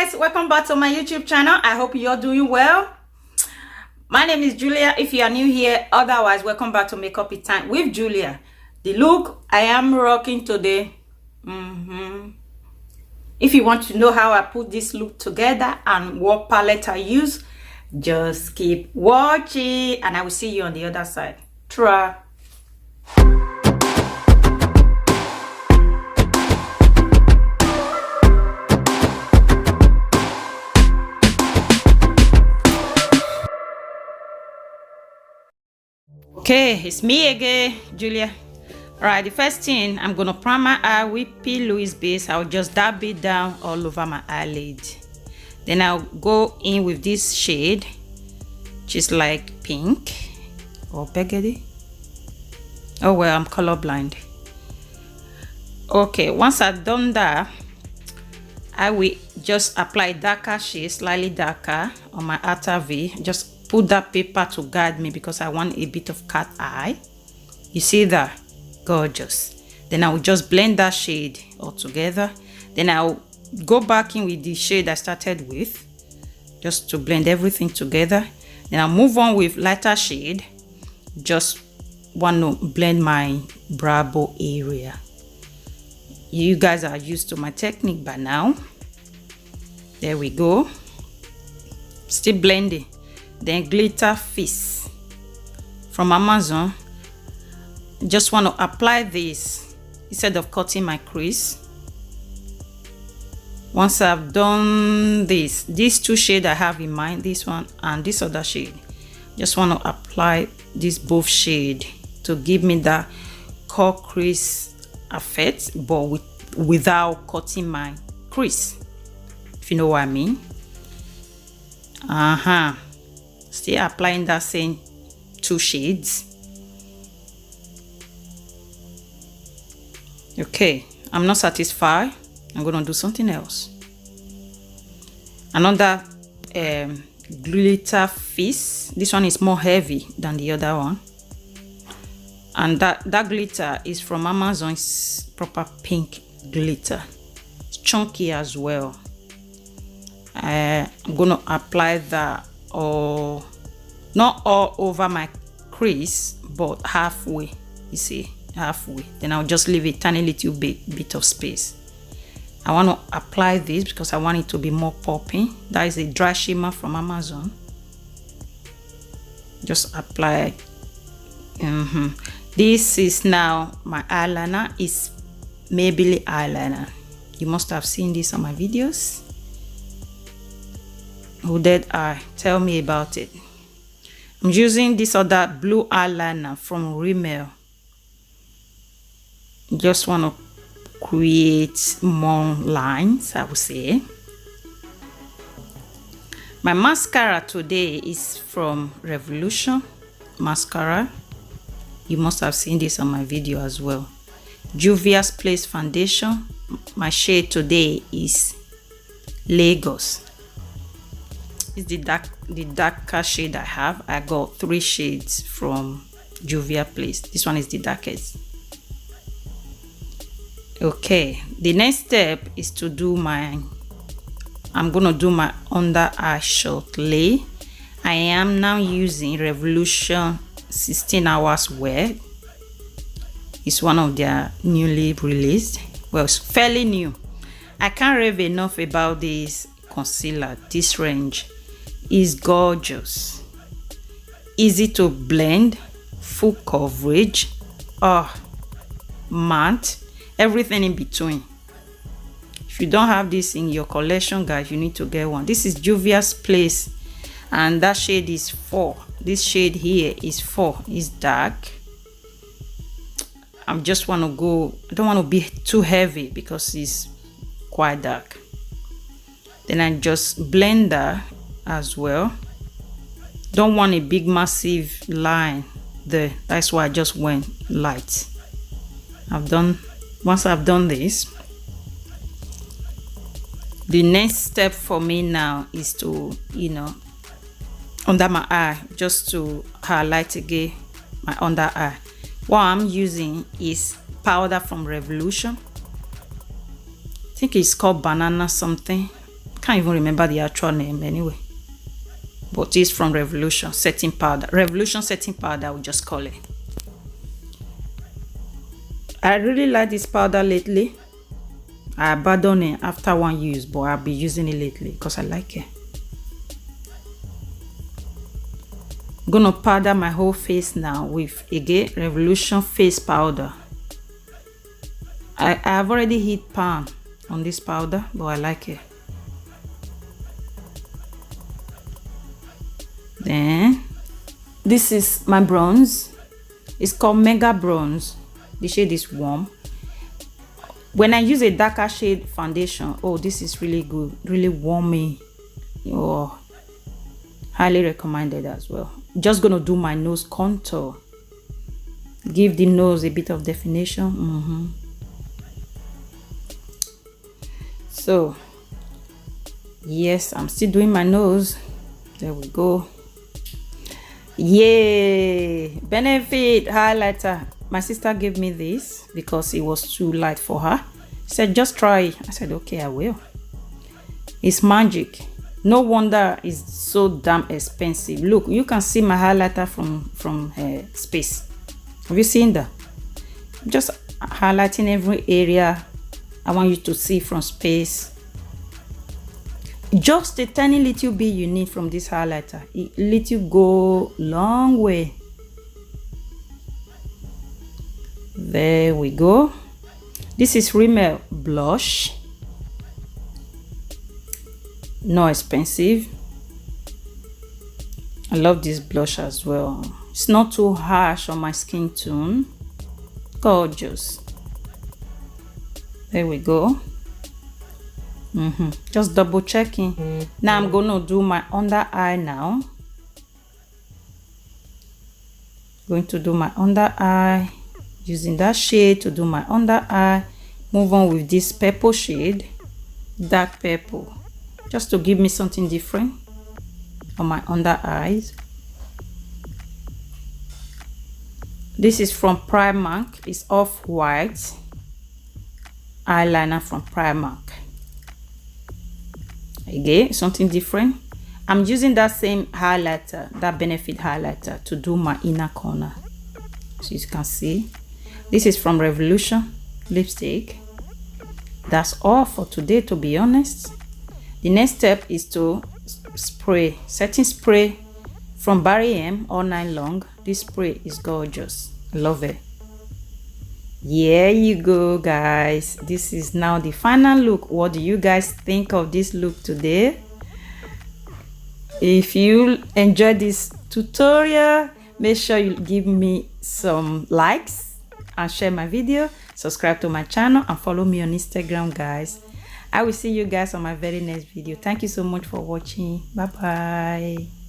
guys, welcome back to my YouTube channel. I hope you're doing well. My name is Julia if you are new here. Otherwise, welcome back to Makeup It Time with Julia. The look I am rocking today, if you want to know how I put this look together and what palette I use, just keep watching and I will see you on the other side. Try. Okay, it's me again, Julia. All right, the first thing, I'm gonna prime my eye with P. Louise base. I'll just dab it down all over my eyelid. Then I'll go in with this shade, which is like pink or burgundy. Oh well, I'm colorblind. Okay, once I've done that, I will just apply darker shade, slightly darker on my outer V. Just put that paper to guide me because I want a bit of cat eye. You see that? Gorgeous. Then I will just blend that shade all together. Then I'll go back in with the shade I started with, just to blend everything together. Then I'll move on with lighter shade. Just want to blend my brow bone area. You guys are used to my technique by now. There we go. Still blending. Then glitter fizz from Amazon. Just want to apply this instead of cutting my crease. Once I've done this, these two shades I have in mind, this one and this other shade, just want to apply this both shade to give me that cut crease effect, but without cutting my crease, if you know what I mean. Still applying that same two shades. Okay, I'm not satisfied. I'm gonna do something else. Another glitter fizz. This one is more heavy than the other one, and that glitter is from Amazon's proper pink glitter. It's chunky as well. I'm gonna apply that not all over my crease, but halfway. You see, halfway. Then I'll just leave a tiny little bit of space. I want to apply this because I want it to be more popping. That is a dry shimmer from Amazon. Just apply. This is now my eyeliner. It's Maybelline eyeliner. You must have seen this on my videos. Hooded eye, tell me about it. I'm using this other blue eyeliner from Rimmel. Just want to create more lines, I would say. My mascara today is from Revolution mascara. You must have seen this on my video as well. Juvia's Place foundation. My shade today is Lagos. It's the darker shade I have. I got 3 shades from Juvia's Place. This one is the darkest. Okay, the next step is to do I'm gonna do my under eye short lay. I am now using Revolution 16 hours wear. It's one of their newly released. Well, it's fairly new. I can't rave enough about this concealer. This range is gorgeous, easy to blend, full coverage, matte, everything in between. If you don't have this in your collection, guys, you need to get one. This is Juvia's Place and that shade is 4. This shade here is 4. It's dark. I just want to go, I don't want to be too heavy because it's quite dark. Then I just blend that as well. Don't want a big massive line there. That's why I just went light. Once I've done this, the next step for me now is to, under my eye, just to highlight again my under eye. What I'm using is powder from Revolution. I think it's called banana something. Can't even remember the actual name anyway. But it's from Revolution setting powder. Revolution setting powder, I would just call it. I really like this powder lately. I abandoned it after one use, but I'll be using it lately because I like it. I'm gonna powder my whole face now with again Revolution face powder. I have already hit pan on this powder, but I like it. Then this is my bronze. It's called Mega Bronze. The shade is warm. When I use a darker shade foundation, oh, this is really good, really warming. Oh, highly recommended as well. Just gonna do my nose contour, give the nose a bit of definition. So yes, I'm still doing my nose. There we go. Yay! Benefit highlighter. My sister gave me this because it was too light for her. She said, just try it. I said, okay, I will. It's magic. No wonder it's so damn expensive. Look, you can see my highlighter from space. Have you seen that? Just highlighting every area I want you to see from space. Just a tiny little bit you need from this highlighter. It let you go long way. There we go. This is Rimmel blush. Not expensive. I love this blush as well. It's not too harsh on my skin tone. Gorgeous. There we go. Just double checking. Now I'm gonna do my under eye now. Going to do my under eye using that shade to do my under eye. Move on with this purple shade, dark purple, just to give me something different on my under eyes. This is from Primark. It's off-white eyeliner from Primark. Again, something different. I'm using that same highlighter, that Benefit highlighter, to do my inner corner. So you can see, this is from Revolution lipstick. That's all for today, to be honest. The next step is to spray, setting spray from Barry M all night long. This spray is gorgeous. I love it. Here you go, guys. This is now the final look. What do you guys think of this look today? If you enjoyed this tutorial, make sure you give me some likes and share my video. Subscribe to my channel and follow me on Instagram, guys. I will see you guys on my very next video. Thank you so much for watching. Bye bye.